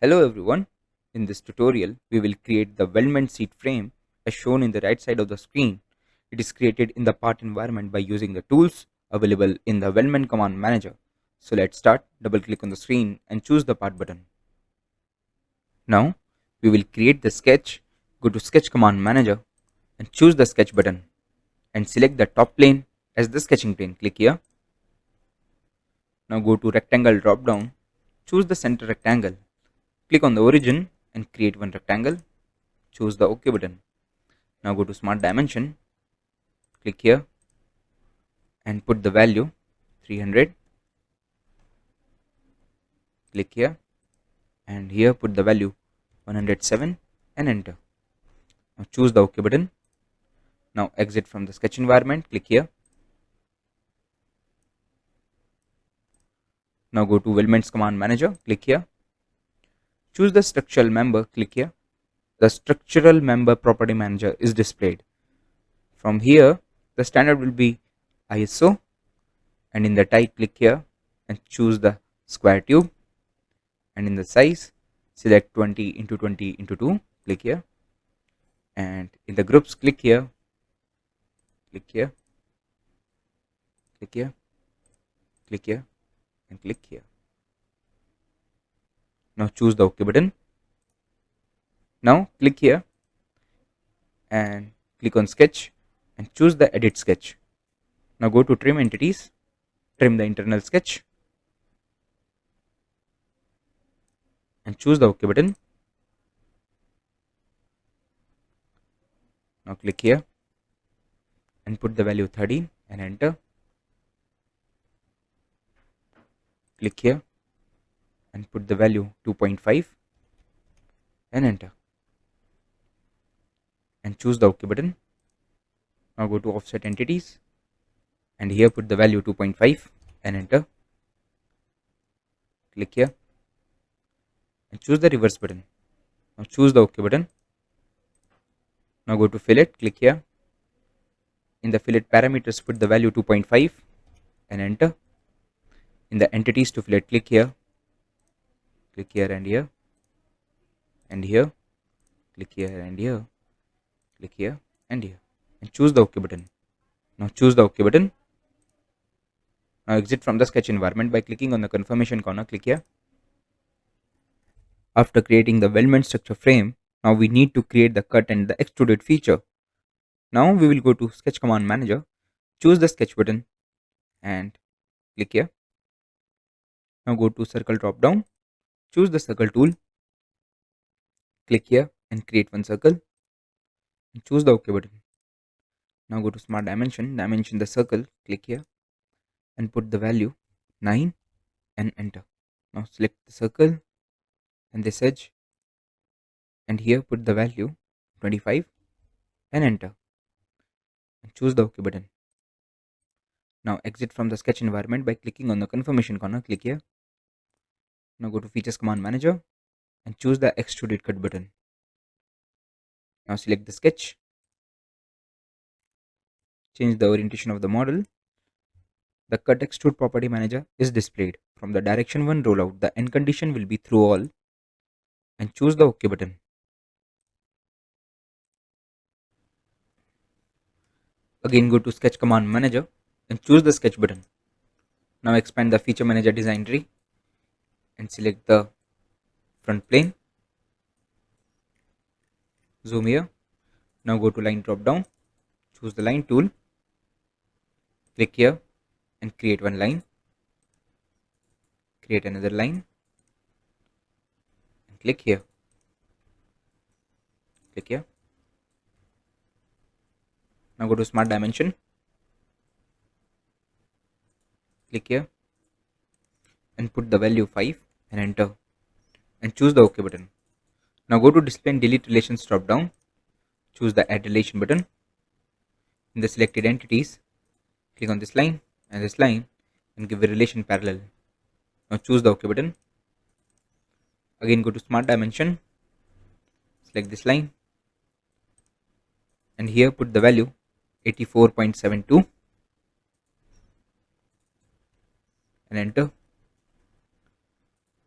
Hello everyone, in this tutorial we will create the Weldment seat frame as shown in the right side of the screen. It is created in the part environment by using the tools available in the Weldment command manager. So let's start. Double click on the screen and choose the part button. Now we will create the sketch. Go to sketch command manager and choose the sketch button and select the top plane as the sketching plane. Click here. Now go to rectangle drop down, choose the center rectangle. Click on the origin and create one rectangle. Choose the OK button. Now go to Smart Dimension. Click here and put the value 300. Click here and here put the value 107 and enter. Now choose the OK button. Now exit from the sketch environment. Click here. Now go to Weldments command manager. Click here. Choose the structural member. Click here. The structural member property manager is displayed. From here the standard will be ISO, and in the type click here and choose the square tube, and in the size select 20 into 20 into 2. Click here, and in the groups click here, click here, click here, click here, and click here. Now choose the OK button. Now click here and click on sketch and choose the edit sketch. Now go to trim entities, trim the internal sketch and choose the OK button. Now click here and put the value 13 and enter. Click here and put the value 2.5 and enter and choose the OK button. Now go to offset entities and here put the value 2.5 and enter. Click here and choose the reverse button. Now choose the OK button. Now go to fillet, click here. In the fillet parameters put the value 2.5 and enter. In the entities to fillet click here and here and here, click here and here, click here and here, and choose the OK button. Now choose the OK button. Now exit from the sketch environment by clicking on the confirmation corner. Click here. After creating the Weldment structure frame, now we need to create the cut and the extruded feature. Now we will go to sketch command manager, choose the sketch button and click here. Now go to circle drop down, choose the circle tool, click here and create one circle and choose the OK button. Now go to Smart Dimension, dimension the circle, click here and put the value 9 and enter. Now select the circle and this edge and here put the value 25 and enter and choose the OK button. Now exit from the sketch environment by clicking on the confirmation corner. Click here. Now go to features command manager and choose the extruded cut button. Now select the sketch, change the orientation of the model. The cut extrude property manager is displayed. From the direction 1 rollout, the end condition will be through all and choose the OK button. Again go to sketch command manager and choose the sketch button. Now expand the feature manager design tree and select the front plane. Zoom here. Now go to line drop down, choose the line tool, click here and create one line, create another line and click here, click here. Now go to Smart Dimension, click here and put the value 5 and enter and choose the OK button. Now go to display and delete relations drop down, choose the add relation button. In the selected entities, click on this line and give a relation parallel. Now choose the OK button. Again go to Smart Dimension, select this line and here put the value 84.72 and enter.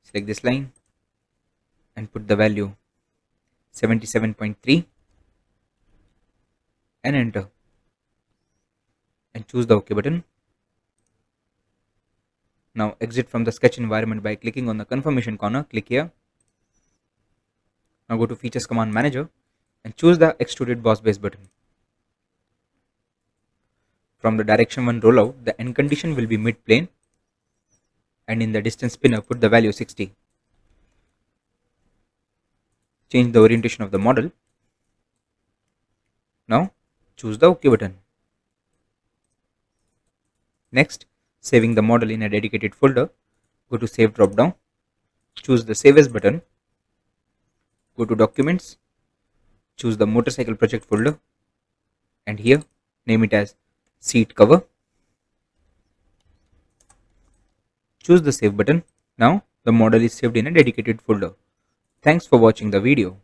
Select this line and put the value 77.3 and enter, and choose the OK button. Now exit from the sketch environment by clicking on the confirmation corner. Click here. Now go to Features Command Manager and choose the Extruded Boss Base button. From the direction 1 rollout, the end condition will be mid-plane, and in the distance spinner put the value 60. Change the orientation of the model. Now choose the OK button. Next, saving the model in a dedicated folder, go to Save drop down, choose the Save As button, go to Documents, choose the motorcycle project folder, and here name it as Seat Cover. Choose the Save button. Now the model is saved in a dedicated folder. Thanks for watching the video.